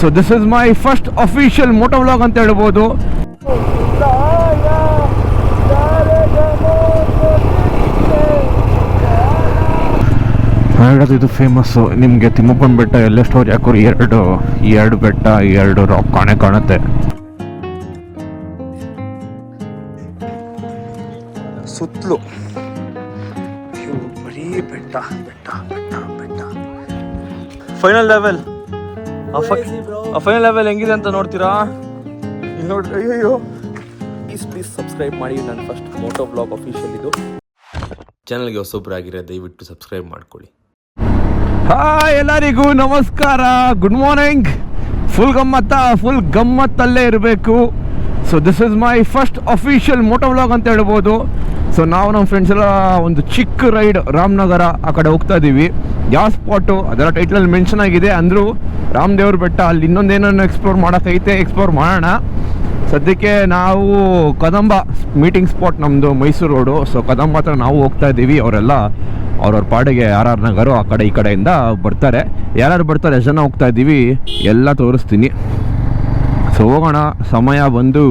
So this is my first official moto vlog ಅಂತ ಹೇಳ್ಬೋದು. ಹೇಳೋದು ಇದು ಫೇಮಸ್ಸು. ನಿಮಗೆ ತಿಮ್ಮಪ್ಪನ ಬೆಟ್ಟ ಎಲ್ಲೇ ಸ್ಟೋರಿ ಹಾಕೋರು ಎರಡು ಬೆಟ್ಟ, ಎರಡು ರಾಕ್ ಕಾಣುತ್ತೆ. ಸುತ್ತಲೂ ಬರೀ ಬೆಟ್ಟ ಬೆಟ್ಟ ಬೆಟ್ಟ ಬೆಟ್ಟ. ಫೈನಲ್ ಲೆವೆಲ್ ಫೈನಲ್ ಲೆವೆಲ್ ಹೆಂಗಿದೆ ಅಂತ ನೋಡ್ತೀರಾ? ಇಲ್ಲಿ ನೋಡ್ರಿ. ಅಯ್ಯೋ ಪ್ಲೀಸ್ ಸಬ್ಸ್ಕ್ರೈಬ್ ಮಾಡಿ. ನನ್ನ ಫಸ್ಟ್ ಮೋಟೋ ಬ್ಲಾಗ್ ಅಫಿಷಿಯಲ್ ಇದು. ಚಾನಲ್ಗೆ ಹೊಸೊಬ್ಬರಾಗಿರೋ ದಯವಿಟ್ಟು ಸಬ್ಸ್ಕ್ರೈಬ್ ಮಾಡ್ಕೊಳ್ಳಿ. ಹಾಯ್ ಎಲ್ಲರಿಗೂ ನಮಸ್ಕಾರ, ಗುಡ್ ಮಾರ್ನಿಂಗ್. ಫುಲ್ ಗಮ್ಮತ್ತಲ್ಲೇ ಇರಬೇಕು. So this is my first official moto vlog ಅಂತ ಹೇಳ್ಬೋದು. ಸೊ ನಾವು ನಮ್ಮ ಫ್ರೆಂಡ್ಸ್ ಎಲ್ಲ ಒಂದು ಚಿಕ್ಕ ರೈಡ್ ರಾಮನಗರ ಆ ಕಡೆ ಹೋಗ್ತಾ ಇದ್ದೀವಿ. ಯಾವ ಸ್ಪಾಟು ಅದರ ಟೈಟ್ಲಲ್ಲಿ ಮೆನ್ಷನ್ ಆಗಿದೆ. ಅಂದರೂ ರಾಮದೇವ್ರ ಬೆಟ್ಟ, ಅಲ್ಲಿ ಇನ್ನೊಂದೇನನ್ನು ಎಕ್ಸ್ಪ್ಲೋರ್ ಮಾಡೋಕ್ಕೈತೆ, ಎಕ್ಸ್ಪ್ಲೋರ್ ಮಾಡೋಣ. ಸದ್ಯಕ್ಕೆ ನಾವು ಕದಂಬ ಮೀಟಿಂಗ್ ಸ್ಪಾಟ್ ನಮ್ಮದು ಮೈಸೂರು ರೋಡು. ಸೊ ಕದಂಬ ಹತ್ರ ನಾವು ಹೋಗ್ತಾ ಇದ್ದೀವಿ. ಅವರೆಲ್ಲ ಅವ್ರವ್ರ ಪಾಡಿಗೆ RR ನಗರು ಆ ಕಡೆ ಈ ಕಡೆಯಿಂದ ಬರ್ತಾರೆ. ಯಾರ್ಯಾರು ಬರ್ತಾರೆ, ಎಷ್ಟು ಜನ ಹೋಗ್ತಾ ಇದ್ದೀವಿ ಎಲ್ಲ ತೋರಿಸ್ತೀನಿ. ಸೊ ಹೋಗೋಣ. ಸಮಯ ಬಂದು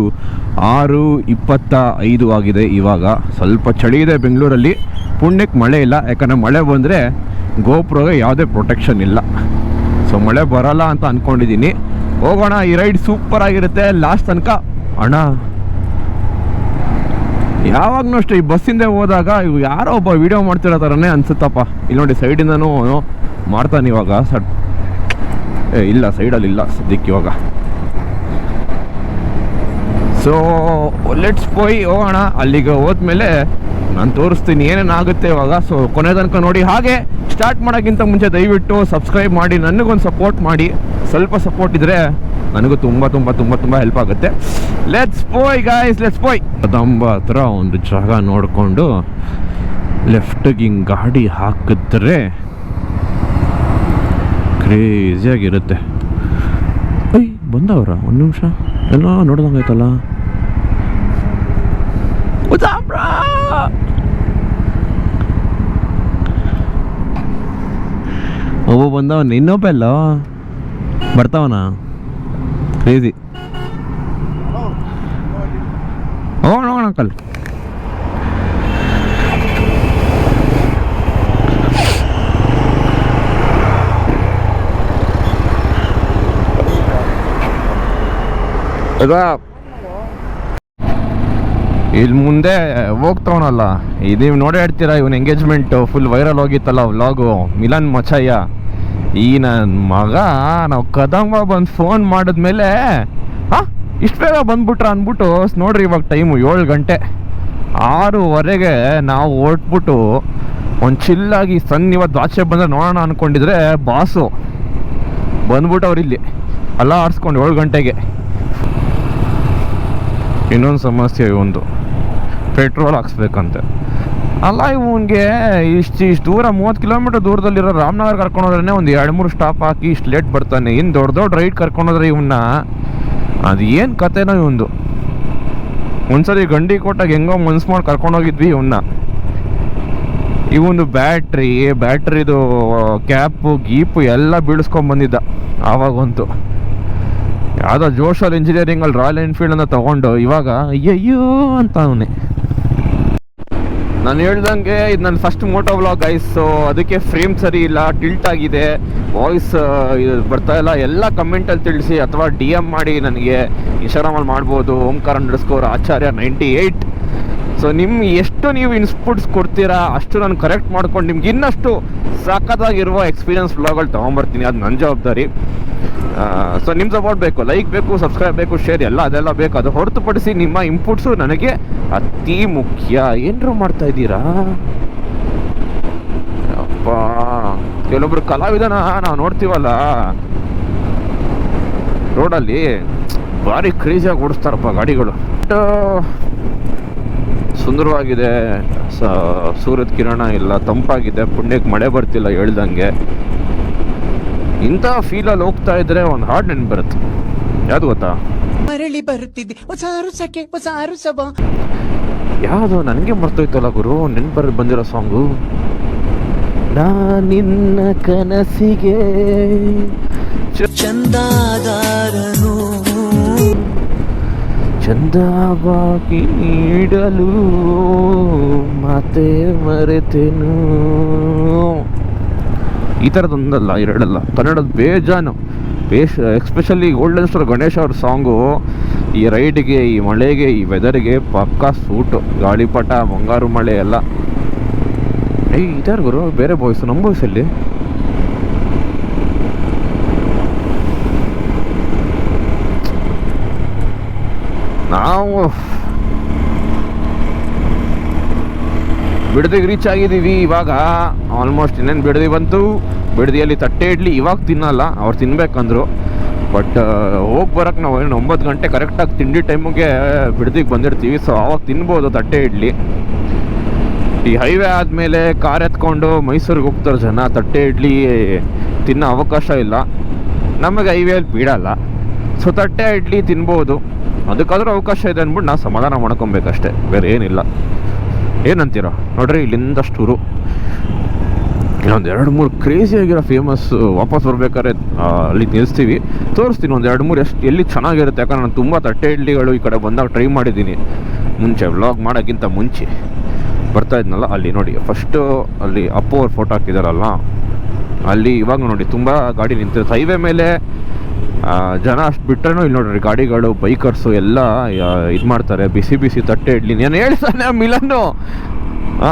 6:25 ಆಗಿದೆ. ಇವಾಗ ಸ್ವಲ್ಪ ಚಳಿ ಇದೆ ಬೆಂಗಳೂರಲ್ಲಿ. ಪುಣ್ಯಕ್ಕೆ ಮಳೆ ಇಲ್ಲ, ಯಾಕಂದರೆ ಮಳೆ ಬಂದರೆ ಗೋಪ್ರೋಗೆ ಯಾವುದೇ ಪ್ರೊಟೆಕ್ಷನ್ ಇಲ್ಲ. ಸೊ ಮಳೆ ಬರೋಲ್ಲ ಅಂತ ಅಂದ್ಕೊಂಡಿದ್ದೀನಿ. ಹೋಗೋಣ. ಈ ರೈಡ್ ಸೂಪರ್ ಆಗಿರುತ್ತೆ ಲಾಸ್ಟ್ ತನಕ. ಅಣ್ಣ ಯಾವಾಗಲೂ ಅಷ್ಟೇ ಈ ಬಸ್ಸಿಂದ ಹೋದಾಗ ಇವು ಯಾರೋ ಒಬ್ಬ ವೀಡಿಯೋ ಮಾಡ್ತಿರೋ ಥರನೇ ಅನಿಸುತ್ತಪ್ಪ. ಇಲ್ಲಿ ನೋಡಿ ಸೈಡಿಂದನೂ ಮಾಡ್ತಾನೆ ಇವಾಗ. ಇಲ್ಲ ಸೈಡಲ್ಲಿ ಇಲ್ಲ ಸದ್ಯಕ್ಕೆ ಇವಾಗ. ಸೊ ಲೆಟ್ಸ್ ಹೋಗೋಣ. ಅಲ್ಲಿಗೆ ಹೋದ್ಮೇಲೆ ನಾನು ತೋರಿಸ್ತೀನಿ ಏನೇನಾಗುತ್ತೆ ಇವಾಗ. ಸೊ ಕೊನೆ ತನಕ ನೋಡಿ. ಹಾಗೆ ಸ್ಟಾರ್ಟ್ ಮಾಡೋಕ್ಕಿಂತ ಮುಂಚೆ ದಯವಿಟ್ಟು ಸಬ್ಸ್ಕ್ರೈಬ್ ಮಾಡಿ, ನನಗೊಂದು ಸಪೋರ್ಟ್ ಮಾಡಿ. ಸ್ವಲ್ಪ ಸಪೋರ್ಟ್ ಇದ್ದರೆ ನನಗೂ ತುಂಬ ತುಂಬ ತುಂಬ ತುಂಬ ಹೆಲ್ಪ್ ಆಗುತ್ತೆ. ಲೆಟ್ಸ್ ಗಾಯ್ಸ್, ಲೆಟ್ಸ್ ಕದಂಬ ಹತ್ರ ಒಂದು ಜಾಗ ನೋಡಿಕೊಂಡು ಲೆಫ್ಟಿಗೆ ಹಿಂಗೆ ಗಾಡಿ ಹಾಕಿದ್ರೆ ಕ್ರೇಜಿಯಾಗಿರುತ್ತೆ. ಬಂದವ್ರ ಒಂದು ನಿಮಿಷ ಎಲ್ಲ ನೋಡ್ದಂಗಾಯ್ತಲ್ಲ. ಒಬ್ಬ ಬಂದವನ, ಇನ್ನೊಬ್ಬ ಎಲ್ಲ ಬರ್ತಾವನ. ಕ್ರೇಜಿ. ಹೋಗೋಣ ಅಂಕಲ್. ಇಲ್ಲಿ ಮುಂದೆ ಹೋಗ್ತಾವನಲ್ಲ, ನೀವು ನೋಡೇ ಇರ್ತೀರ. ಇವನ್ ಎಂಗೇಜ್ಮೆಂಟ್ ಫುಲ್ ವೈರಲ್ ಹೋಗಿತ್ತಲ್ಲ ವ್ಲಾಗು, ಮಿಲನ್ ಮಚಯ್ಯ. ಈ ನನ್ನ ಮಗ ನಾವು ಕದಂಬ ಬಂದು ಫೋನ್ ಮಾಡಿದ್ಮೇಲೆ ಇಷ್ಟು ಬೇಗ ಬಂದ್ಬಿಟ್ರ ಅಂದ್ಬಿಟ್ಟು ನೋಡ್ರಿ. ಇವಾಗ ಟೈಮು 7 ಗಂಟೆ. 6:15 ನಾವು ಹೊರಟ್ಬಿಟ್ಟು ಒಂದು ಚಿಲ್ಲಾಗಿ ಇವತ್ತು ಆಚೆ ಬಂದರೆ ನೋಡೋಣ ಅಂದ್ಕೊಂಡಿದ್ರೆ ಬಾಸು ಬಂದ್ಬಿಟ್ಟು ಅವ್ರು ಇಲ್ಲಿ ಎಲ್ಲ ಆರಿಸ್ಕೊಂಡು 7 ಗಂಟೆಗೆ. ಇನ್ನೊಂದು ಸಮಸ್ಯೆ, ಒಂದು ಪೆಟ್ರೋಲ್ ಹಾಕ್ಸ್ಬೇಕಂತೆ. ಅಲ್ಲ ಇವನಿಗೆ ಇಷ್ಟು ದೂರ 30 ಕಿಲೋಮೀಟರ್ ದೂರದಲ್ಲಿರೋ ರಾಮನಗರ ಕರ್ಕೊಂಡೋದ್ರೇ ಒಂದು 2-3 ಸ್ಟಾಪ್ ಹಾಕಿ ಇಷ್ಟು ಲೇಟ್ ಬರ್ತಾನೆ. ಇನ್ನು ದೊಡ್ಡ ರೈಡ್ ಕರ್ಕೊಂಡೋದ್ರೆ ಇವನ್ನ ಅದು ಏನು ಕತೆನೋ ಇವಂದು. ಒಂದ್ಸರಿ ಗಂಡಿ ಕೊಟ್ಟಾಗ ಹೆಂಗೋ ಮನ್ಸು ಮಾಡಿ ಕರ್ಕೊಂಡೋಗಿದ್ವಿ ಇವನ್ನ. ಇವೊಂದು ಬ್ಯಾಟ್ರಿದು ಕ್ಯಾಪು ಗೀಪು ಎಲ್ಲ ಬೀಳಿಸ್ಕೊಂಬಂದಿದ್ದ ಆವಾಗಂತೂ. ಯಾವುದೋ ಜೋಶಲ್ ಇಂಜಿನಿಯರಿಂಗಲ್ಲಿ ರಾಯಲ್ ಎನ್ಫೀಲ್ಡ್ ಅಂತ ತೊಗೊಂಡು ಇವಾಗ ಅಯ್ಯಯ್ಯೋ ಅಂತ ಅವನೇ. ನಾನು ಹೇಳ್ದಂಗೆ ಇದು ನನ್ನ first moto vlog guys. So ಅದಕ್ಕೆ ಫ್ರೇಮ್ ಸರಿ ಇಲ್ಲ, ಟಿಲ್ಟ್ ಆಗಿದೆ, ವಾಯ್ಸ್ ಬರ್ತಾ ಇಲ್ಲ. ಎಲ್ಲ ಕಮೆಂಟಲ್ಲಿ ತಿಳಿಸಿ ಅಥವಾ DM ಮಾಡಿ. ನನಗೆ ಇನ್ಸ್ಟಾಗ್ರಾಮಲ್ಲಿ ಮಾಡ್ಬೋದು, ಓಂಕಾರ_ಆಚಾರ್ಯ98. ಸೊ ಎಷ್ಟು ನೀವು ಇನ್ಸ್ಪುಟ್ಸ್ ಕೊಡ್ತೀರಾ ಅಷ್ಟು ನಾನು ಕರೆಕ್ಟ್ ಮಾಡ್ಕೊಂಡು ನಿಮ್ಗೆ ಇನ್ನಷ್ಟು ಸಖತ್ತಾಗಿರುವ ಎಕ್ಸ್ಪೀರಿಯನ್ಸ್ ವ್ಲಾಗ್ಗಳು ತೊಗೊಂಬರ್ತೀನಿ. ಅದು ನನ್ನ ಜವಾಬ್ದಾರಿ. ಸೊ ನಿಮ್ಮ ಸಪೋರ್ಟ್ ಬೇಕು, ಲೈಕ್ ಬೇಕು, ಸಬ್ಸ್ಕ್ರೈಬ್ ಬೇಕು, ಶೇರ್ ಎಲ್ಲ ಬೇಕು. ಅದು ಹೊರತುಪಡಿಸಿ ನಿಮ್ಮ ಇಂಪುಟ್ಸು ನನಗೆ ಅತಿ ಮುಖ್ಯ. ಏನ್ರು ಮಾಡ್ತಾ ಇದ್ದೀರಾ ಅಪ್ಪ? ಕೆಲವೊಬ್ರು ಕಲಾವಿದನ ನಾವು ನೋಡ್ತೀವಲ್ಲ ರೋಡಲ್ಲಿ, ಭಾರಿ ಕ್ರೇಜಿಯಾಗಿ ಓಡಿಸ್ತಾರಪ್ಪ ಗಾಡಿಗಳು. ಸುಂದರವಾಗಿದೆ, ಸೂರ್ಯದ ಕಿರಣ ಇಲ್ಲ, ತಂಪಾಗಿದೆ, ಪುಣ್ಯಕ್ಕೆ ಮಳೆ ಬರ್ತಿಲ್ಲ ಹೇಳ್ದಂಗೆ. ಇಂಥ ಫೀಲಲ್ಲಿ ಹೋಗ್ತಾ ಇದ್ರೆ ಒಂದು ಹಾಡು ನೆನ್ಪು ಬರುತ್ತೆ. ಯಾವ್ದು ಗೊತ್ತಾ? ಮರಳಿ ಬರುತ್ತಿದ್ದೆ ಹೊಸ ಯಾವುದು ನನಗೆ ಮರ್ತೋಯ್ತಲ್ಲ ಗುರು, ನೆನ್ಪು ಬಂದಿರೋ ಸಾಂಗು. ನಾ ನಿನ್ನ ಕನಸಿಗೆ ಚಂದಾದಾರನು ಚಂದವಾಗಿ ನೀಡಲು ಮತ್ತೆ ಮರೆತೆನು. ಈ ಥರದೊಂದಲ್ಲ ಎರಡಲ್ಲ, ಕನ್ನಡದ ಬೇಜಾನು ಎಕ್ಸ್ಪೆಷಲಿ ಗೋಲ್ಡನ್ ಸ್ಟಾರ್ ಗಣೇಶ್ ಅವ್ರ ಸಾಂಗು ಈ ರೈಡ್ಗೆ, ಈ ಮಳೆಗೆ, ಈ ವೆದರ್ಗೆ ಪಕ್ಕಾ ಸೂಟು. ಗಾಳಿಪಟ, ಮುಂಗಾರು ಮಳೆ ಎಲ್ಲ. ಇದಾರು ಗುರು ಬೇರೆ ಬಾಯ್ಸು, ನಮ್ಮ ಬಾಯ್ಸಲ್ಲಿ ನಾವು ಬಿಡದಿಗೆ ರೀಚ್ ಆಗಿದ್ದೀವಿ ಇವಾಗ. ಆಲ್ಮೋಸ್ಟ್ ಇನ್ನೇನು ಬಿಡದಿ ಬಂತು. ಬಿಡದಿಯಲ್ಲಿ ತಟ್ಟೆ ಇಡ್ಲಿ ಇವಾಗ ತಿನ್ನಲ್ಲ, ಅವ್ರು ತಿನ್ಬೇಕಂದ್ರು. ಬಟ್ ಹೋಗಿ ಬರೋಕ್ಕೆ ನಾವು ಏನು 9 ಗಂಟೆ ಕರೆಕ್ಟಾಗಿ ತಿಂಡಿ ಟೈಮಿಗೆ ಬಿಡದಿಗೆ ಬಂದಿರ್ತೀವಿ. ಸೊ ಆವಾಗ ತಿನ್ಬೋದು ತಟ್ಟೆ ಇಡ್ಲಿ. ಈ ಹೈವೇ ಆದಮೇಲೆ ಕಾರ್ ಎತ್ಕೊಂಡು ಮೈಸೂರಿಗೆ ಹೋಗ್ತಾರೆ ಜನ, ತಟ್ಟೆ ಇಡ್ಲಿ ತಿನ್ನೋ ಅವಕಾಶ ಇಲ್ಲ. ನಮಗೆ ಹೈವೇಲಿ ಬಿಡಲ್ಲ. ಸೊ ತಟ್ಟೆ ಇಡ್ಲಿ ತಿನ್ಬೋದು, ಅದಕ್ಕಾದ್ರೂ ಅವಕಾಶ ಇದೆ ಅಂದ್ಬಿಟ್ಟು ನಾವು ಸಮಾಧಾನ ಮಾಡ್ಕೊಬೇಕಷ್ಟೆ, ಬೇರೆ ಏನಿಲ್ಲ. ಏನಂತೀರ ನೋಡ್ರಿ, ಇಲ್ಲಿಂದ ಟೂರು ಇನ್ನೊಂದು 2-3 ಕ್ರೇಜಿಯಾಗಿರೋ ಫೇಮಸ್. ವಾಪಸ್ ಬರ್ಬೇಕಾದ್ರೆ ಅಲ್ಲಿ ನಿಲ್ಲಿಸ್ತೀವಿ, ತೋರಿಸ್ತೀನಿ ಒಂದು 2-3 ಎಲ್ಲಿ ಚೆನ್ನಾಗಿರುತ್ತೆ. ಯಾಕಂದ್ರೆ ನಾನು ತುಂಬ ತಟ್ಟೆ ಇಡ್ಲಿಗಳು ಈ ಕಡೆ ಬಂದಾಗ ಟ್ರೈ ಮಾಡಿದ್ದೀನಿ ಮುಂಚೆ, ವ್ಲಾಗ್ ಮಾಡೋಕ್ಕಿಂತ ಮುಂಚೆ ಬರ್ತಾ ಇದ್ನಲ್ಲ. ಅಲ್ಲಿ ನೋಡಿ ಫಸ್ಟು ಅಲ್ಲಿ ಅಪ್ಪು ಅವ್ರ ಫೋಟೋ ಹಾಕಿದಾರಲ್ಲ, ಅಲ್ಲಿ ಇವಾಗ ನೋಡಿ ತುಂಬ ಗಾಡಿ ನಿಂತಿರುತ್ತೆ ಹೈವೇ ಮೇಲೆ. ಜನ ಅಷ್ಟು ಬಿಟ್ರೇನೂ ಇಲ್ಲಿ ನೋಡ್ರಿ ಗಾಡಿಗಳು, ಬೈಕರ್ಸು ಎಲ್ಲ ಇದು ಮಾಡ್ತಾರೆ. ಬಿಸಿ ಬಿಸಿ ತಟ್ಟೆ ಇಡ್ಲಿ ನಾನು ಹೇಳ್ತಾನೆ ಮಿಲನ್ನು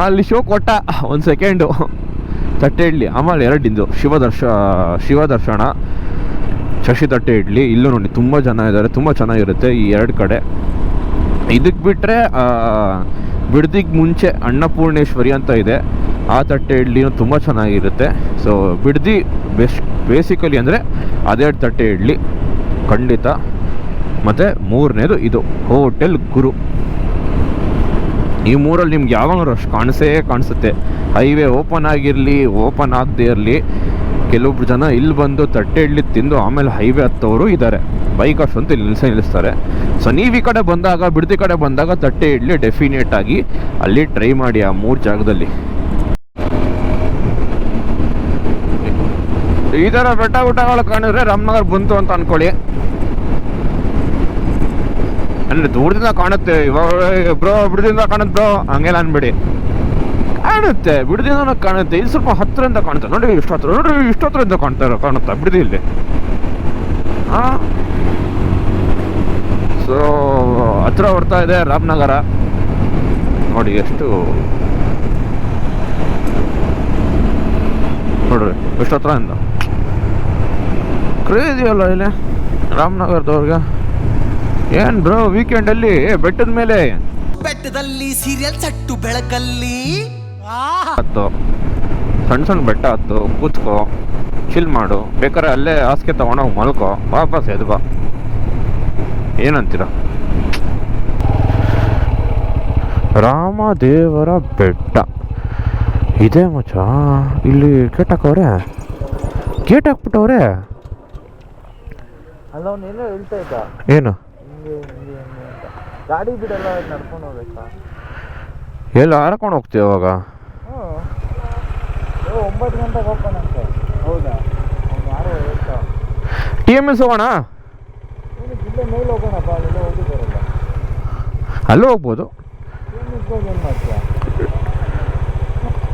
ಅಲ್ಲಿ ಶೋ ಕೊಟ್ಟ 1 ಸೆಕೆಂಡು. ತಟ್ಟೆ ಇಡ್ಲಿ ಆಮೇಲೆ 2 ಶಿವದರ್ಶನ ಶಶಿ ತಟ್ಟೆ ಇಡ್ಲಿ. ಇಲ್ಲೂ ನೋಡಿ ತುಂಬ ಜನ ಇದ್ದಾರೆ, ತುಂಬ ಚೆನ್ನಾಗಿರುತ್ತೆ ಈ 2 ಕಡೆ. ಇದಕ್ಕೆ ಬಿಟ್ಟರೆ ಬಿಡದಿಗೆ ಮುಂಚೆ ಅನ್ನಪೂರ್ಣೇಶ್ವರಿ ಅಂತ ಇದೆ, ಆ ತಟ್ಟೆ ಇಡ್ಲಿನೂ ತುಂಬ ಚೆನ್ನಾಗಿರುತ್ತೆ. ಸೊ ಬಿಡದಿ ಬೇಸಿಕಲಿ ಅಂದರೆ ಅದೇ ತಟ್ಟೆ ಇಡ್ಲಿ ಖಂಡಿತ. ಮತ್ತು 3ನೇದು ಇದು ಹೋಟೆಲ್ ಗುರು. ಈ 3ರಲ್ಲಿ ನಿಮ್ಗೆ ಯಾವಾಗಲೂ ರಶ್ ಕಾಣಿಸುತ್ತೆ. ಹೈವೇ ಓಪನ್ ಆಗಿರಲಿ ಓಪನ್ ಆಗದೆ ಇರಲಿ, ಕೆಲವೊಬ್ರು ಜನ ಇಲ್ಲಿ ಬಂದು ತಟ್ಟೆ ಇಡ್ಲಿ ತಿಂದು ಆಮೇಲೆ ಹೈವೇ ಹತ್ತವರು ಇದ್ದಾರೆ. ಬೈಕರ್ಸ್ ಅಂತ ಇಲ್ಲಿ ನಿಲ್ಲಿಸ್ತಾರೆ. ಸೊ ನೀವು ಈ ಕಡೆ ಬಂದಾಗ, ಬಿಡದಿ ಕಡೆ ಬಂದಾಗ ತಟ್ಟೆ ಇಡ್ಲಿ ಡೆಫಿನೇಟ್ ಆಗಿ ಅಲ್ಲಿ ಟ್ರೈ ಮಾಡಿ ಆ 3 ಜಾಗದಲ್ಲಿ. ಈ ಥರ ಬೆಟ್ಟ ಊಟಗಳು ಕಾಣಿದ್ರೆ ರಾಮನಗರ ಬಂತು ಅಂತ ಅನ್ಕೊಳ್ಳಿ. ಅಂದರೆ ದೂರದಿಂದ ಕಾಣುತ್ತೆ, ಇವಾಗ ಬ್ರೋ ಬಿಡದಿಂದ ಕಾಣುತ್ತೆ ಬ್ರೋ ಹಂಗೆಲ್ಲ ಅನ್ಬೇಡಿ, ಕಾಣುತ್ತೆ ಬಿಡದಿಂದ ಕಾಣುತ್ತೆ. ಇದು ಸ್ವಲ್ಪ ಹತ್ತಿರದಿಂದ ಕಾಣುತ್ತೆ ನೋಡಿ, ಇಷ್ಟು ಹತ್ರ ನೋಡ್ರಿ, ಇಷ್ಟು ಹತ್ರದಿಂದ ಕಾಣುತ್ತಾ ಬಿಡದಿ ಇಲ್ಲಿ. ಸೊ ಹತ್ರ ಬರ್ತಾ ಇದೆ ರಾಮನಗರ ನೋಡಿ, ಎಷ್ಟು ನೋಡ್ರಿ ಎಷ್ಟು ಹತ್ರದಿಂದ. ಕ್ರೇಜಿ ಅಲ್ಲ ಇಲ್ಲಿ ರಾಮನಗರದವ್ರಿಗೆ. ಏನು ಬ್ರೋ ವೀಕೆಂಡಲ್ಲಿ ಬೆಟ್ಟದ ಮೇಲೆ ಬೆಟ್ಟದಲ್ಲಿ ಸೀರಿಯಲ್ ಸಟ್ಟು ಬೆಳಕಲ್ಲಿ ಹತ್ತು ಸಣ್ಣ ಬೆಟ್ಟ ಹತ್ತು, ಕೂತ್ಕೋ, ಚಿಲ್ ಮಾಡು, ಬೇಕಾದ್ರೆ ಅಲ್ಲೇ ಹಾಸಿಗೆ ತಗೊಂಡೋಗಿ ಮಲ್ಕೋ, ವಾಪಸ್ ಎದ್ಕೋ. ಏನಂತೀರ? ರಾಮದೇವರ ಬೆಟ್ಟ ಇದೆ ಮಚ್ಚ. ಇಲ್ಲಿ ಗೇಟ್ ಹಾಕವ್ರೆ, ಗೇಟ್ ಹಾಕ್ಬಿಟ್ಟವ್ರೆ. ಅಲ್ಲ ಅವನೇನೋ ಹೇಳ್ತಾ ಇದ್ದ, ಏನು ಗಾಡಿ ಬಿಡಲ್ಲ ನಡ್ಕೊಂಡು ಹೋಗ್ಬೇಕಾ? ಎಲ್ಲ ಹಾರ್ಕೊಂಡು ಹೋಗ್ತೀವಿ ಅವಾಗ. 9 ಗಂಟೆಗೆ ಹೋಗ್ತಾನಂತೆ. ಹೌದಾ? ಯಾರೋ ಹೇಳ್ತಾ TMS ಹೋಗೋಣ, ಇಲ್ಲೇ ಮೇಲೆ ಹೋಗೋಣಪ್ಪ, ಅಲ್ಲೆಲ್ಲ ಹೋಗಿದ್ದಾರಲ್ಲ, ಅಲ್ಲೂ ಹೋಗ್ಬೋದು. TMS ಏನು ಮಾಡ್ತೀಯ?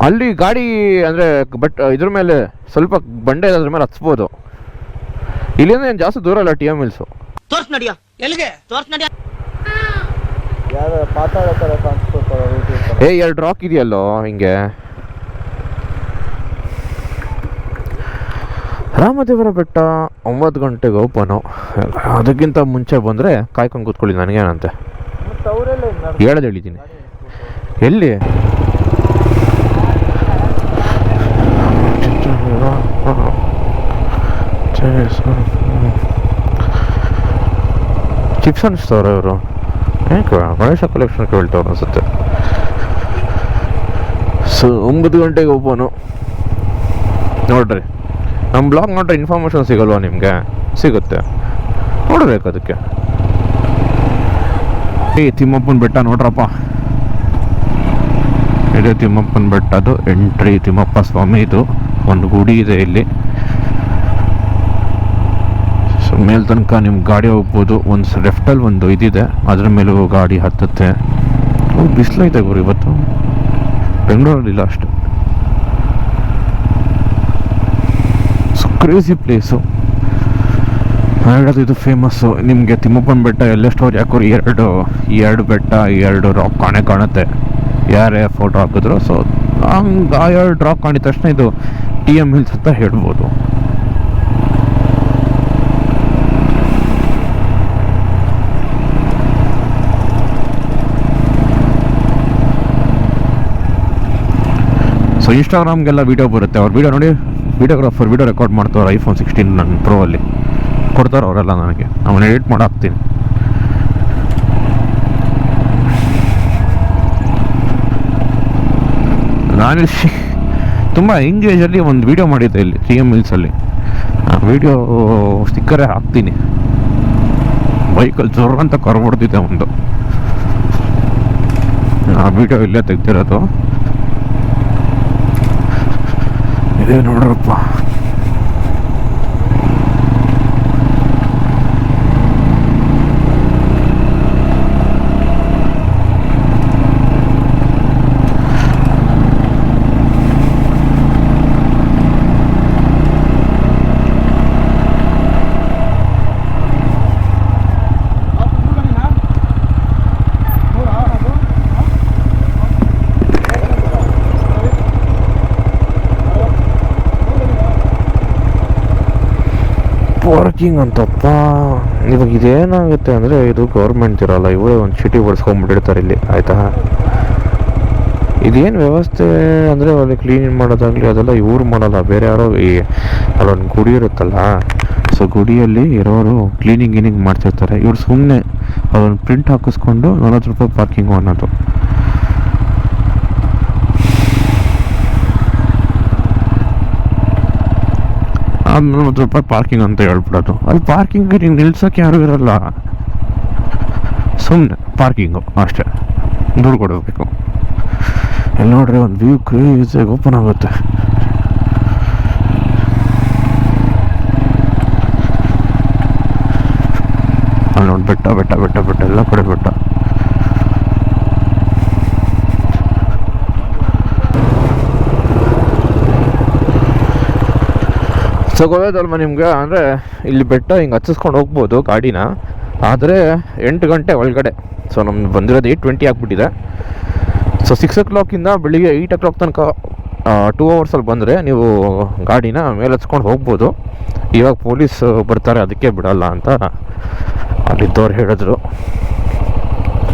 ಅಲ್ಲಿ ಗಾಡಿ ಅಂದರೆ ಬಟ್ ಇದ್ರ ಮೇಲೆ ಸ್ವಲ್ಪ ಬಂಡೆ ಅದ್ರ ಮೇಲೆ ಹತ್ಸ್ಬೋದು. ಇಲ್ಲಿಂದ ಏನು ಜಾಸ್ತಿ ದೂರ ಅಲ್ಲ TMS. ತೋರ್ಸ್ ನಡಿಯ ಎಲ್ಲಿಗೆ ತೋರ್ಸ್ ನಡಿಯ. ಯಾರು ಪಾತಾಳ ಥರ ಕಾಣಿಸ್ಕೊತಾರೆ. 2 ರಾಕ್ ಇದೆಯಲ್ಲೋ ಹಿಂಗೆ. ರಾಮದೇವರ ಬೆಟ್ಟ 9 ಗಂಟೆಗೆ ಓಪನು. ಅದಕ್ಕಿಂತ ಮುಂಚೆ ಬಂದರೆ ಕಾಯ್ಕೊಂಡು ಕೂತ್ಕೊಳ್ಳಿ, ನನಗೇನಂತೆ ಮತ್ತು ಅವರೆಲ್ಲ ಹೇಳಿದ್ದೀನಿ. ಎಲ್ಲಿ ಚಿಪ್ಸ್ ಅನಿಸ್ತವ್ರೆ ಇವರು. ಏಕೆ ಗಣೇಶ ಕಲೆಕ್ಷನ್ ಕೇಳ್ತವ್ರು ಅನಿಸುತ್ತೆ. ಸೊ 9 ಗಂಟೆಗೆ ಓಪನು ನೋಡ್ರಿ. ನಮ್ಮ ಬ್ಲಾಗ್ ನೋಡ್ರಿ ಇನ್ಫಾರ್ಮೇಷನ್ ಸಿಗಲ್ವಾ ನಿಮಗೆ? ಸಿಗುತ್ತೆ, ನೋಡ್ಬೇಕು ಅದಕ್ಕೆ. ತಿಮ್ಮಪ್ಪನ ಬೆಟ್ಟ ನೋಡ್ರಪ್ಪ, ಇದೆ ತಿಮ್ಮಪ್ಪನ ಬೆಟ್ಟದು ಎಂಟ್ರಿ. ತಿಮ್ಮಪ್ಪ ಸ್ವಾಮಿ ಇದು ಒಂದು ಗುಡಿ ಇದೆ ಇಲ್ಲಿ. ಮೇಲ್ ತನಕ ನಿಮ್ಮ ಗಾಡಿ ಹೋಗ್ಬೋದು. ಒಂದು ಲೆಫ್ಟಲ್ಲಿ ಒಂದು ಇದಿದೆ, ಅದ್ರ ಮೇಲೂ ಗಾಡಿ ಹತ್ತುತ್ತೆ. ಬಿಸಿಲೈತೆ ಗುರು ಇವತ್ತು, ಬೆಂಗಳೂರಲ್ಲಿಲ್ಲ ಅಷ್ಟು. Crazy place. ಹೇಳೋದು ಇದು ಫೇಮಸ್ಸು. ನಿಮಗೆ ತಿಮ್ಮಪ್ಪನ ಬೆಟ್ಟ ಎಲ್ಲ ಸ್ಟೋರಿ ಹಾಕೋರು ಎರಡು ಬೆಟ್ಟ, ಎರಡು ರಾಕ್ ಕಾಣುತ್ತೆ. ಯಾರೇ ಫೋಟೋ ಹಾಕಿದ್ರು. ಸೊ ಹಂಗೆ ಆ ಎರಡು ರಾಕ್ ಕಾಣಿದ ತಕ್ಷಣ ಇದು TM ಹಿಲ್ಸ್ ಅಂತ ಹೇಳ್ಬೋದು. ಸೊ ಇನ್ಸ್ಟಾಗ್ರಾಮ್ಗೆಲ್ಲ ವೀಡಿಯೋ ಬರುತ್ತೆ, ಅವ್ರ ವೀಡಿಯೋ ನೋಡಿ ವೀಡಿಯೋಗ್ರಾಫರ್ ವೀಡಿಯೋ ರೆಕಾರ್ಡ್ ಮಾಡ್ತಾರೆ. iPhone 16 ನನ್ನ ಪ್ರೋ ಅಲ್ಲಿ ಕೊಡ್ತಾರೆ ಅವರೆಲ್ಲ ನನಗೆ, ಅವನ್ನ ಎಡಿಟ್ ಮಾಡಿ ಹಾಕ್ತೀನಿ. ನಾನು ತುಂಬ ಎಂಗೇಜಲ್ಲಿ ಒಂದು ವೀಡಿಯೋ ಮಾಡಿದ್ದೆ ಇಲ್ಲಿ TM ಹಿಲ್ಸಲ್ಲಿ. ಆ ವೀಡಿಯೋ ಸ್ಟಿಕ್ಕರೇ ಹಾಕ್ತೀನಿ. ಬೈಕಲ್ಲಿ ಜೋರು ಅಂತ ಕರ್ಬಿಡ್ತಿದ್ದೆ ಒಂದು. ಆ ವೀಡಿಯೋ ಇಲ್ಲೇ ತೆಗ್ದಿರೋದು. ಇದೇ ನೋಡ್ರಪ್ಪ, ಪಾರ್ಕಿಂಗ್ ಅಂತಪ್ಪ. ಇವಾಗ ಇದೇನಾಗುತ್ತೆ ಅಂದರೆ, ಇದು ಗೌರ್ಮೆಂಟ್ ಇರೋಲ್ಲ, ಇವರೇ ಒಂದು ಚೀಟಿ ಬಡಿಸ್ಕೊಂಡ್ಬಿಟ್ಟಿರ್ತಾರೆ ಇಲ್ಲಿ, ಆಯಿತಾ. ಇದೇನು ವ್ಯವಸ್ಥೆ ಅಂದರೆ ಅಲ್ಲಿ ಕ್ಲೀನ್ ಮಾಡೋದಾಗಲಿ ಅದೆಲ್ಲ ಇವ್ರು ಮಾಡಲ್ಲ, ಬೇರೆ ಯಾರೋ ಅಲ್ಲೊಂದು ಗುಡಿ ಇರುತ್ತಲ್ಲ, ಸೊ ಗುಡಿಯಲ್ಲಿ ಇರೋರು ಕ್ಲೀನಿಂಗ್ ಮಾಡ್ತಿರ್ತಾರೆ. ಇವ್ರು ಸುಮ್ಮನೆ ಅದೊಂದು ಪ್ರಿಂಟ್ ಹಾಕಿಸ್ಕೊಂಡು 40 ರೂಪಾಯಿ ಪಾರ್ಕಿಂಗು ಅನ್ನೋದು. ಅದು 40 ರೂಪಾಯಿ ಪಾರ್ಕಿಂಗ್ ಅಂತ ಹೇಳ್ಬಿಡೋದು. ಅಲ್ಲಿ ಪಾರ್ಕಿಂಗ್ಗೆ ನೀವು ನಿಲ್ಸೋಕೆ ಯಾರೂ ಇರಲ್ಲ, ಸುಮ್ಮನೆ ಪಾರ್ಕಿಂಗು ಅಷ್ಟೇ, ದುಡ್ಡು ಕೊಡಬೇಕು. ಇಲ್ಲಿ ನೋಡ್ರಿ ಒಂದು ವ್ಯೂ ಕ್ರೇಜಿಯಾಗಿ ಓಪನ್ ಆಗುತ್ತೆ. ಅಲ್ಲಿ ನೋಡಿ ಬೆಟ್ಟ ಬೆಟ್ಟ ಬೆಟ್ಟ ಬೆಟ್ಟ ಎಲ್ಲ ಕಡೆ ಬೆಟ್ಟ. ಸೊ ಗೊತ್ತಾಯ್ತಲ್ವ ನಿಮ್ಗೆ, ಅಂದರೆ ಇಲ್ಲಿ ಬೆಟ್ಟ ಹಿಂಗೆ ಹಚ್ಚಿಸ್ಕೊಂಡು ಹೋಗ್ಬೋದು ಗಾಡಿನ, ಆದರೆ 8 ಗಂಟೆ ಒಳಗಡೆ. ಸೊ ನಮ್ದು ಬಂದಿರೋದು 8:20 ಆಗಿಬಿಟ್ಟಿದೆ. ಸೊ 6 o'clock ಬೆಳಿಗ್ಗೆ 8 o'clock ತನಕ 2 ಅವರ್ಸಲ್ಲಿ ಬಂದರೆ ನೀವು ಗಾಡಿನ ಮೇಲೆ ಹಚ್ಕೊಂಡು ಹೋಗ್ಬೋದು. ಇವಾಗ ಪೊಲೀಸ್ ಬರ್ತಾರೆ, ಅದಕ್ಕೆ ಬಿಡಲ್ಲ ಅಂತ ಅಲ್ಲಿದ್ದವ್ರು ಹೇಳಿದ್ರು.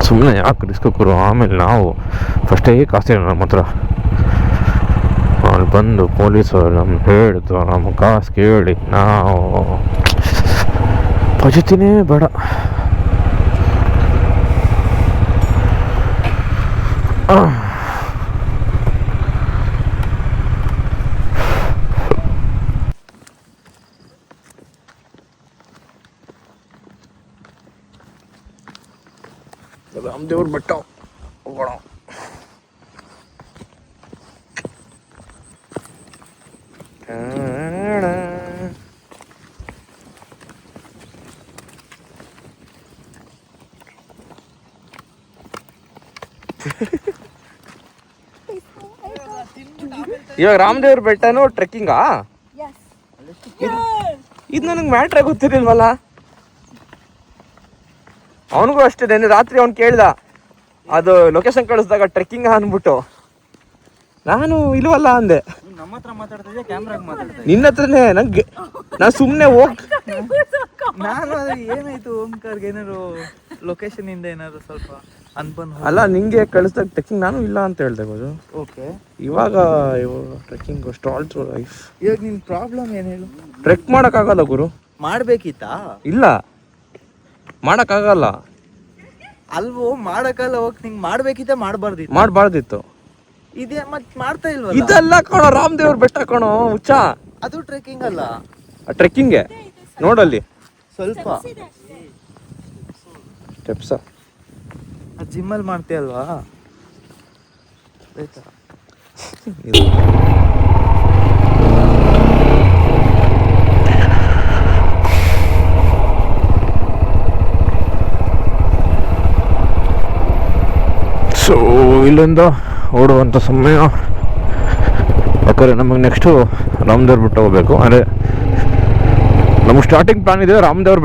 ಸುಮ್ಮನೆ ಯಾಕೆ ರಿಸ್ಕ್ ಕೊರು, ಆಮೇಲೆ ನಾವು ಫಸ್ಟೇ ಕಾಸು ನಮ್ಮ ಹತ್ರ. ಅಲ್ಲಿ ಬಂದು ಪೊಲೀಸರು ನಮ್ಗೆ ಹೇಳಿದ್ರು, ನಮ್ಮ ಕಾಸು ಕೇಳಿ ನಾವು ಪಜತಿನೇ ಬೇಡ. ರಾಮದೇವ್ರ ಬೆಟ್ಟ ಹೋಗೋಣ. ಇವಾಗ ರಾಮದೇವ್ರ ಬೆಟ್ಟನೂ ಟ್ರೆಕ್ಕಿಂಗಾ? ಇದು ನನಗೆ ಮ್ಯಾಟ್ರೇ ಗೊತ್ತಿರಲಿಲ್ವಲ್ಲ. ಅವನಿಗೂ ಅಷ್ಟೇ, ನೆನ್ನೆ ರಾತ್ರಿ ಅವ್ನು ಕೇಳ್ದ, ಅದು ಲೊಕೇಶನ್ ಕಳಿಸಿದಾಗ ಟ್ರೆಕ್ಕಿಂಗ್ ಅಂದ್ಬಿಟ್ಟು ನಾನು ಇಲ್ವಲ್ಲ ಅಂದೆ. ನಮ್ಮ ಹತ್ರ ಮಾತಾಡ್ತಿದ್ದೆ, ಕ್ಯಾಮ್ರಾಗ ಮಾತಾಡ್ತಿದ್ದೆ. ನಿನ್ನ ಹತ್ರನೇ. ನಂಗೆ ನಾನು ಸುಮ್ಮನೆ ನಾನು ಏನಾಯ್ತು ಓಂಕಾರ್ಗೆ ಏನಾದ್ರು ಲೊಕೇಶನ್ ಇಂದ ಏನಾದ್ರು ಸ್ವಲ್ಪ ಅನ್ಬಂದ್ ಅಲ್ಲ, ನಿಂಗೆ ಕಳಿಸ್ದಾಗ ಟ್ರೆಕ್ಕಿಂಗ್ ನಾನು ಇಲ್ಲ ಅಂತ ಹೇಳ್ದೆ ಗುರು. ಓಕೆ, ಇವಾಗ ಟ್ರೆಕ್ಕಿಂಗ್ ಸ್ಟಾಲ್ ಟು ಲೈಫ್. ಇವಾಗ ನಿನ್ ಪ್ರಾಬ್ಲಮ್ ಏನ್ ಹೇಳು? ಟ್ರೆಕ್ ಮಾಡೋಕ್ಕಾಗಲ್ಲ ಗುರು. ಮಾಡ್ಬೇಕಿತ್ತಾ? ಇಲ್ಲ, ಮಾಡೋಕ್ಕಾಗಲ್ಲ. ಅಲ್ವೋ ಮಾಡಕ್ಕಲ್ಲ, ಹೋಗ್ ನಿಂಗೆ ಮಾಡ್ಬೇಕಿತ್ತ ಮಾಡ್ಬಾರ್ದಿತ್ತು? ಮಾಡಬಾರ್ದಿತ್ತು. ಇದೇ ಮತ್ ಮಾಡ್ತಾ ಇಲ್ವಲ್ಲ? ಇದೆಲ್ಲ ಕಣೋ ರಾಮದೇವ್ರ ಬೆಟ್ಟ ಕಣೋ ಹುಚ್ಚ. ಅದು ಟ್ರೆಕ್ಕಿಂಗ್ ಅಲ್ಲ, ಟ್ರೆಕ್ಕಿಂಗ್ಗೆ ನೋಡಲ್ಲಿ ಸ್ವಲ್ಪ ಸ್ಟೆಪ್ಸ. ಜಿಮ್ಮಲ್ಲಿ ಮಾಡ್ತೀಯಲ್ವಾ? ಸೊ ಇಲ್ಲಿಂದ ಓಡುವಂಥ ಸಮಯ. ಯಾಕಂದರೆ ನಮಗೆ ನೆಕ್ಸ್ಟು ರಾಮದೇವ್ರ ಬೆಟ್ಟ ಹೋಗ್ಬೇಕು. ಅಂದರೆ ನಮಗೆ ಸ್ಟಾರ್ಟಿಂಗ್ ಪ್ಲಾನ್ ಇದೆ ರಾಮದೇವ್ರ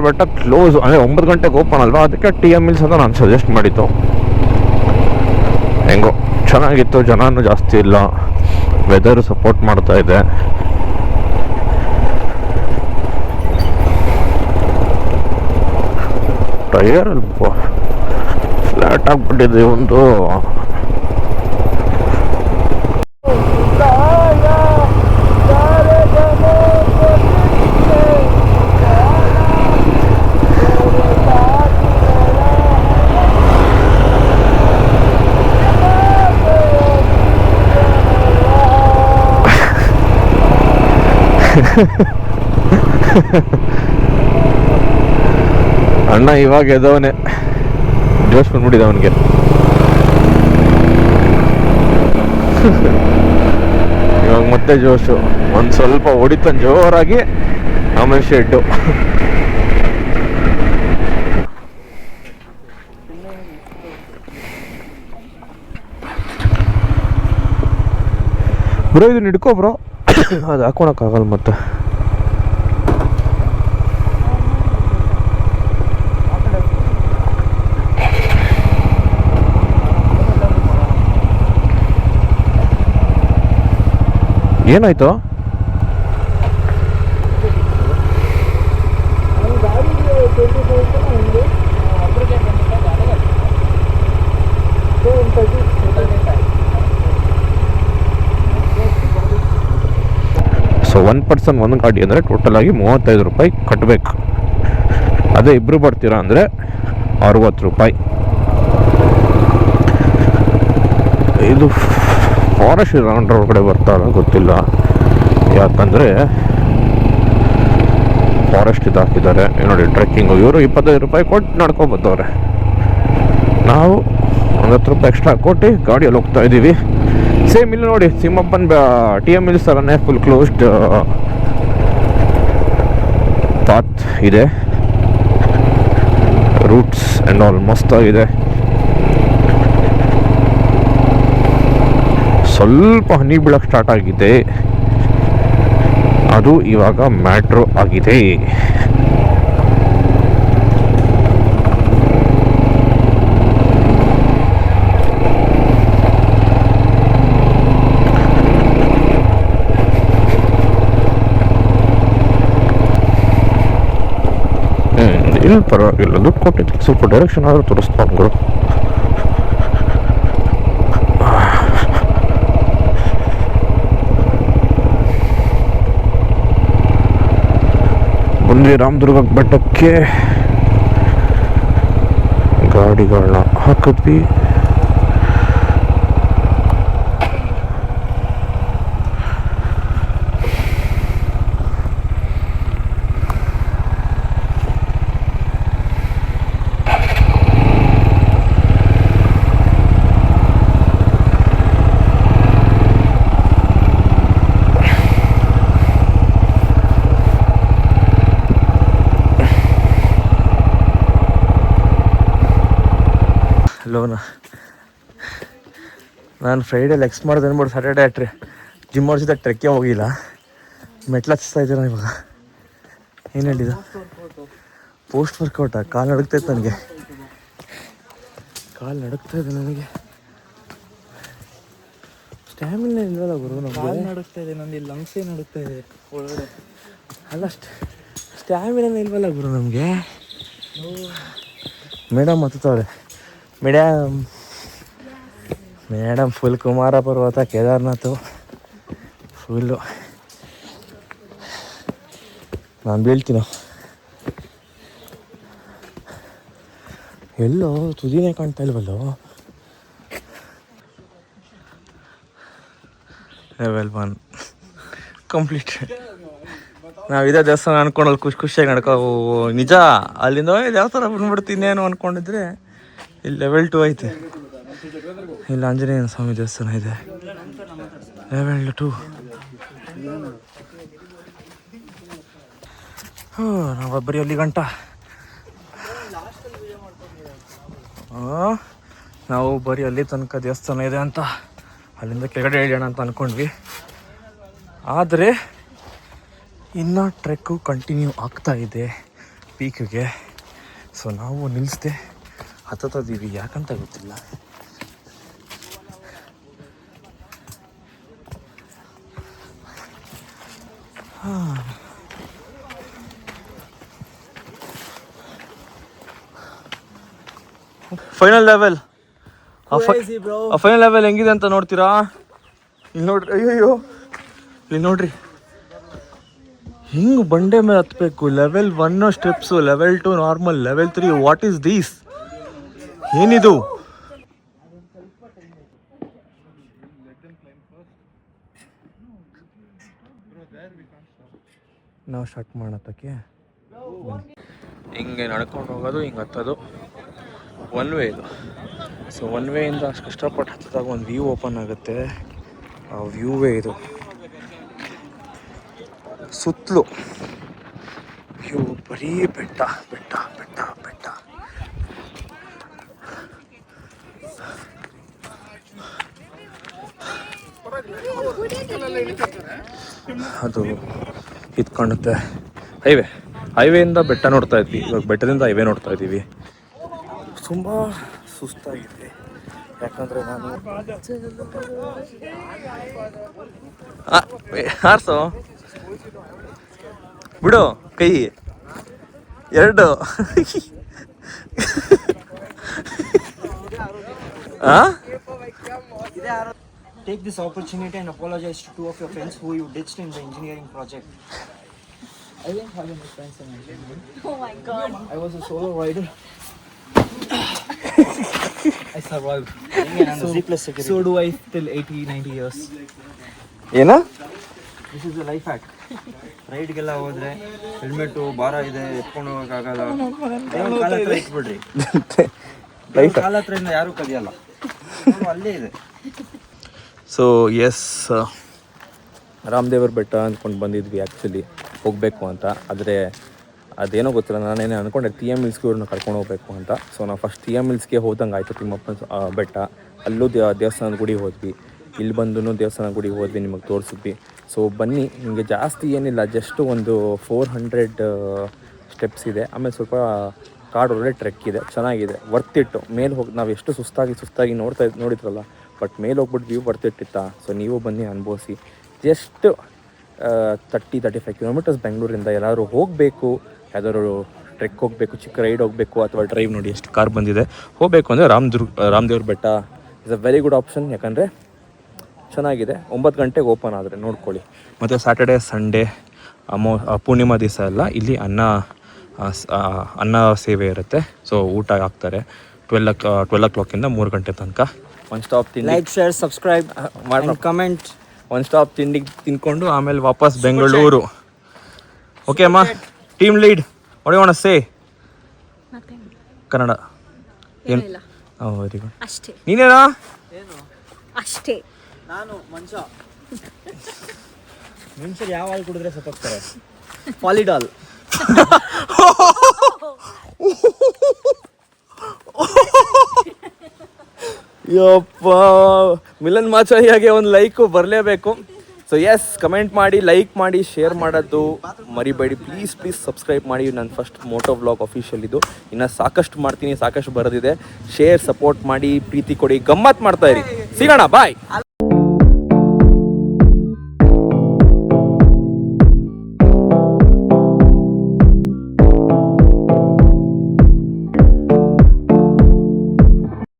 ಬೆಟ್ಟ ಕ್ಲೋಸ್, ಅಂದರೆ 9 ಗಂಟೆಗೆ ಓಪನ್ ಅಲ್ವಾ, ಅದಕ್ಕೆ TM Hills ಅಂತ ನಾನು ಸಜೆಸ್ಟ್ ಮಾಡಿದ್ದು. ಹೆಂಗೋ ಚೆನ್ನಾಗಿತ್ತು, ಜನನೂ ಜಾಸ್ತಿ ಇಲ್ಲ, ವೆದರು ಸಪೋರ್ಟ್ ಮಾಡ್ತಾ ಇದೆ. ಟೈರ್ ಅಲ್ಪ ಫ್ಲಾಟ್ ಆಗಿಬಿಟ್ಟಿದೆ ಒಂದು. ಅಣ್ಣ ಇವಾಗ ಎದವನೇ ಜೋಶ್ ಬಂದ್ಬಿಟ್ಟಿದೆ ಅವನಿಗೆ. ಇವಾಗ ಮತ್ತೆ ಜೋಶು, ಒಂದು ಸ್ವಲ್ಪ ಹೊಡಿತಾನೆ ಜೋರಾಗಿ, ಆಮೇಲೆ ಶೆಡ್ಡು. ಬ್ರೋ ಇದನ್ನ ಹಿಡ್ಕೊ ಬ್ರೋ, ಅದು ಹಾಕೊಳಕ್ಕಾಗಲ್ಲ ಮತ್ತೆ. ಏನಾಯ್ತು? ಸೊ 1 ಪರ್ಸನ್ ಒಂದು ಗಾಡಿ ಅಂದರೆ ಟೋಟಲ್ ಆಗಿ 35 ರೂಪಾಯಿ ಕಟ್ಟಬೇಕು. ಅದೇ ಇಬ್ಬರು ಬರ್ತೀರಾ ಅಂದರೆ 60 ರೂಪಾಯಿ. ಇದು ಫಾರೆಸ್ಟ್ ರೌಂಡ್ ಒಳಗಡೆ ಬರ್ತಾರ ಗೊತ್ತಿಲ್ಲ, ಯಾಕಂದರೆ ಫಾರೆಸ್ಟ್ ಇದು ಹಾಕಿದ್ದಾರೆ ನೋಡಿ. ಟ್ರೆಕ್ಕಿಂಗು ಇವರು 25 ರೂಪಾಯಿ ಕೊಟ್ಟು ನಡ್ಕೊಬತ್ತವ್ರೆ. ನಾವು 10 ರೂಪಾಯಿ ಎಕ್ಸ್ಟ್ರಾ ಕೊಟ್ಟು ಗಾಡಿಯಲ್ಲಿ ಹೋಗ್ತಾ ಇದ್ದೀವಿ. ಸೇಮ್ ಇಲ್ಲಿ ನೋಡಿ, ಸಿಮ್ಮಪ್ಪನ್ TM Hills ಥರನೇ ಫುಲ್ ಕ್ಲೋಸ್ಡ್ ಪಾತ್ ಇದೆ, ರೂಟ್ಸ್ ಆ್ಯಂಡ್ ಆಲ್ ಮಸ್ತಾಗಿದೆ. ಸ್ವಲ್ಪ ಹನಿ ಬೀಳಕ್ಕೆ ಸ್ಟಾರ್ಟ್ ಆಗಿದೆ, ಅದು ಇವಾಗ ಮ್ಯಾಟ್ರೋ ಆಗಿದೆ. ಇಲ್ಲಿ ಪರವಾಗಿಲ್ಲ, ದುಡ್ಡು ಕೊಟ್ಟಿದ್ದು ಸ್ವಲ್ಪ ಡೈರೆಕ್ಷನ್ ಆದರೂ ತೋರಿಸ್ತಾ ಗುರು. ಬಂದ್ವಿ ರಾಮದುರ್ಗ ಬೆಟ್ಟಕ್ಕೆ, ಗಾಡಿಗಳನ್ನ ಹಾಕಿದ್ವಿ. ನಾನು ಫ್ರೈಡೇ ಲೆಗ್ಸ್ ಮಾಡಿದೆ ಅಂದ್ಬಿಟ್ಟು ಸ್ಯಾಟರ್ಡೇ ಜಿಮ್ ಮಾಡಿಸಿದ ಟ್ರೆಕ್ಗೆ ಹೋಗಿಲ್ಲ. ಮೆಟ್ಲು ಹಚ್ತಾ ಇದ್ದೀರ ಇವಾಗ. ಏನು ಹೇಳಿದ ಪೋಸ್ಟ್ ವರ್ಕೌಟ? ಕಾಲು ನಡುಗ್ತೈತೆ ನನಗೆ, ಕಾಲು ನಡುಗ್ತಾ ಇದೆ ನನಗೆ. ಸ್ಟ್ಯಾಮಿನ ಇಲ್ವಲ್ಲ ಗುರು ನಮಗೆ. ನಡುಗ್ತಾ ಇದೆ ನಂದು, ಲಂಗ್ಸೇ ನಡುಗ್ತಾ ಇದೆ ಒಳಗಡೆ. ಅಲ್ಲ ಸ್ಟ್ಯಾಮಿನ ಇಲ್ವಲ್ಲ ಗುರು ನಮಗೆ. ಮೇಡಮ್ ಹತ್ತವ್ರೆ. ಮೇಡಮ್ ಫುಲ್ ಕುಮಾರ ಪರ್ವತ, ಕೇದಾರ್ನಾಥ್ ಫುಲ್ಲು. ನಾನು ಬೀಳ್ತೀನೋ ಎಲ್ಲೋ, ತುದಿನೇ ಕಾಣ್ತಾ ಇಲ್ವಲ್ಲೋ. Level 1 complete. ನಾವು ಇದೇ ದೇವಸ್ಥಾನ ಅನ್ಕೊಂಡಲ್ಲಿ ಖುಷಿಯಾಗಿ ನಡ್ಕೋ ನಿಜ. ಅಲ್ಲಿಂದ ಯಾವ ಥರ ಬಂದ್ಬಿಡ್ತೀನಿ ಏನು ಅಂದ್ಕೊಂಡಿದ್ರೆ ಇಲ್ಲಿ ಲೆವೆಲ್ 2 ಐತೆ. ಇಲ್ಲಿ ಆಂಜನೇಯ ಸ್ವಾಮಿ ದೇವಸ್ಥಾನ ಇದೆ, ಲೆವೆಲ್ 2. ನಾವೊಬ್ಬರಿ ಅಲ್ಲಿ ಗಂಟ ನಾವು ಬರೀ ಅಲ್ಲಿ ತನಕ ದೇವಸ್ಥಾನ ಇದೆ ಅಂತ ಅಲ್ಲಿಂದ ಕೆಳಗಡೆ ಇಳಿಯೋಣ ಅಂತ ಅಂದ್ಕೊಂಡ್ವಿ. ಆದರೆ ಇನ್ನೂ ಟ್ರೆಕ್ಕು ಕಂಟಿನ್ಯೂ ಆಗ್ತಾ ಇದೆ ಪೀಕ್ಗೆ. ಸೊ ನಾವು ನಿಲ್ಲಿಸ್ದೆ ಹತ್ತುತ್ತೀವಿ, ಯಾಕಂತ ಗೊತ್ತಿಲ್ಲ. ಫೈನಲ್ ಲೆವೆಲ್ ಫೈನಲ್ ಲೆವೆಲ್ ಹೆಂಗಿದೆ ಅಂತ ನೋಡ್ತೀರಾ? ಇಲ್ಲಿ ನೋಡ್ರಿ, ಅಯ್ಯೋ ಇಲ್ಲಿ ನೋಡ್ರಿ ಹಿಂಗೆ ಬಂಡೆ ಮೇಲೆ ಹತ್ಬೇಕು. Level 1 steps, level 2 normal, level 3 what is these? ಏನಿದು? ನಾವು ಸ್ಟಾರ್ಟ್ ಮಾಡತ್ತಕ್ಕೆ ಹಿಂಗೆ ನಡ್ಕೊಂಡು ಹೋಗೋದು, ಹಿಂಗೆ ಹತ್ತೋದು. ಒನ್ ವೇ ಇದು. ಸೊ ಒನ್ ವೇಯಿಂದ ಅಷ್ಟು ಕಷ್ಟಪಟ್ಟು ಹತ್ತಿದಾಗ ಒಂದು ವ್ಯೂ ಓಪನ್ ಆಗುತ್ತೆ. ಆ ವ್ಯೂವೇ ಇದು. ಸುತ್ತಲೂ ವ್ಯೂ ಬರೀ ಬೆಟ್ಟ ಬೆಟ್ಟ ಬೆಟ್ಟ ಬೆಟ್ಟ. ಅದು ಇದು ಕಾಣುತ್ತೆ ಹೈವೇಯಿಂದ ಬೆಟ್ಟ ನೋಡ್ತಾ ಇದ್ವಿ. ಇವಾಗ ಬೆಟ್ಟದಿಂದ ಹೈವೇ ನೋಡ್ತಾ ಇದ್ದೀವಿ. ತುಂಬ ಸುಸ್ತಾಗಿದೆ, ಯಾಕಂದರೆ ನಾನು ಹಾರ್ಸೋ ಬಿಡು ಕೈ ಎರಡು. Take this opportunity and apologize to 2 of your friends who you ditched in the engineering project. I didn't have any friends in engineering. Oh my god. I was a solo rider. I survived. So do I till 80-90 years. ಏನ? This is a life hack. ರೈಡ್ಗೆಲ್ಲ ಹೋದ್ರೆ helmet ಭಾರ ಇದೆ, ಎತ್ಕೊಂಡು ಹೋಗೋಕ್ಕಾಗಲ್ಲ. ಕಾಲ ಹತ್ರ ಇಟ್ಬಿಡ್ರಿ, ಕಾಲ ಹತ್ರದಿಂದ ಯಾರೂ ಕದಿಯಲ್ಲ. ಅಲ್ಲೇ ಇದೆ. ಸೊ ಎಸ್, ರಾಮದೇವರ ಬೆಟ್ಟ ಅಂದ್ಕೊಂಡು ಬಂದಿದ್ವಿ ಆ್ಯಕ್ಚುಲಿ ಹೋಗಬೇಕು ಅಂತ. ಆದರೆ ಅದೇನೋ ಗೊತ್ತಿಲ್ಲ, ನಾನೇನೇ ಅಂದ್ಕೊಂಡೆ TM ಹಿಲ್ಸ್ಗೆ ಇವ್ರನ್ನ ಕರ್ಕೊಂಡು ಹೋಗಬೇಕು ಅಂತ. ಸೊ ನಾವು ಫಸ್ಟ್ TM ಹಿಲ್ಸ್ಗೆ ಹೋದಂಗೆ ಆಯಿತು, ತಿಮ್ಮಪ್ಪನ ಬೆಟ್ಟ. ಅಲ್ಲೂ ದೇವಸ್ಥಾನದ ಗುಡಿ ಹೋದ್ವಿ, ಇಲ್ಲಿ ಬಂದು ದೇವಸ್ಥಾನದ ಗುಡಿಗೆ ಹೋದ್ವಿ, ನಿಮಗೆ ತೋರಿಸಿದ್ವಿ. ಸೊ ಬನ್ನಿ, ನಿಮಗೆ ಜಾಸ್ತಿ ಏನಿಲ್ಲ, ಜಸ್ಟ್ ಒಂದು 400 ಸ್ಟೆಪ್ಸ್ ಇದೆ. ಆಮೇಲೆ ಸ್ವಲ್ಪ ಕಾಡೊಳಗೆ ಟ್ರೆಕ್ ಇದೆ, ಚೆನ್ನಾಗಿದೆ, ವರ್ತ್ ಇಟ್ಟು. ಮೇಲೆ ಹೋಗಿ ನಾವು ಎಷ್ಟು ಸುಸ್ತಾಗಿ ನೋಡಿದ್ರಲ್ಲ, ಬಟ್ ಮೇಲೆ ಹೋಗ್ಬಿಟ್ಟು ವ್ಯೂ ವರ್ತ್ ಇಟ್ಟಿತ್ತಾ. ಸೊ ನೀವು ಬನ್ನಿ ಅನುಭವಿಸಿ. ಜಸ್ಟ್ 30-35 ಕಿಲೋಮೀಟರ್ಸ್ ಬೆಂಗಳೂರಿಂದ. ಎಲ್ಲರೂ ಹೋಗಬೇಕು, ಯಾವ್ದಾದ್ರು ಟ್ರೆಕ್ ಹೋಗಬೇಕು, ಚಿಕ್ಕ ರೈಡ್ ಹೋಗಬೇಕು, ಅಥವಾ ಡ್ರೈವ್, ನೋಡಿ ಎಷ್ಟು ಕಾರ್ ಬಂದಿದೆ, ಹೋಗಬೇಕು ಅಂದರೆ ರಾಮದೇವ್ರ ಬೆಟ್ಟ is a very good option. ಯಾಕಂದರೆ ಚೆನ್ನಾಗಿದೆ. 9 ಗಂಟೆಗೆ ಓಪನ್ ಆದರೆ ನೋಡ್ಕೊಳ್ಳಿ. ಮತ್ತು ಸ್ಯಾಟರ್ಡೇ ಸಂಡೇ ಪೂರ್ಣಿಮಾ ದಿವಸ ಎಲ್ಲ ಇಲ್ಲಿ ಅನ್ನ ಸೇವೆ ಇರುತ್ತೆ. ಸೊ ಊಟ ಹಾಕ್ತಾರೆ 12 o'clock-ಇಂದ 3 ಗಂಟೆ ತನಕ. ಒಂದು ಸ್ಟಾಪ್ ತಿಂಡಿ, ಲೈಕ್, ಶೇರ್, ಸಬ್ಸ್ಕ್ರೈಬ್ ಮಾಡಿ, ಕಮೆಂಟ್. ಒಂದು ಸ್ಟಾಪ್ ತಿಂಡಿ ತಿನ್ಕೊಂಡು ಆಮೇಲೆ ವಾಪಸ್ ಬೆಂಗಳೂರು. ಓಕೆ ಅಮ್ಮ, team lead, what you want to say? Kannada ಏನು? Very good. ಅಷ್ಟೇ. ನೀನೇನಾ? ಅಷ್ಟೇ. ನಾನು ಮನುಷ್ಯರು ಯಾವ ಹಾಲು ಕುಡಿದ್ರೆ ಸತ್ತೋಗ್ತಾರೆ? ಪಾಲಿಡಾಲ್. ಯಪ್ಪ, ಮಿಲನ್ ಮಾಚಾರಿಯಾಗೆ ಒಂದು ಲೈಕು ಬರಲೇಬೇಕು. ಸೊ ಎಸ್, ಕಮೆಂಟ್ ಮಾಡಿ, ಲೈಕ್ ಮಾಡಿ, ಶೇರ್ ಮಾಡೋದು ಮರಿಬೇಡಿ. ಪ್ಲೀಸ್ ಸಬ್ಸ್ಕ್ರೈಬ್ ಮಾಡಿ. ನನ್ನ ಫಸ್ಟ್ ಮೋಟೋ ವ್ಲಾಗ್ ಅಫಿಷಿಯಲ್ ಇದು. ಇನ್ನು ಸಾಕಷ್ಟು ಮಾಡ್ತೀನಿ, ಸಾಕಷ್ಟು ಬರೋದಿದೆ. ಶೇರ್, ಸಪೋರ್ಟ್ ಮಾಡಿ, ಪ್ರೀತಿ ಕೊಡಿ, ಗಮ್ಮತ್ತು ಮಾಡ್ತಾ ಇರಿ. ಸಿಗೋಣ, ಬಾಯ್.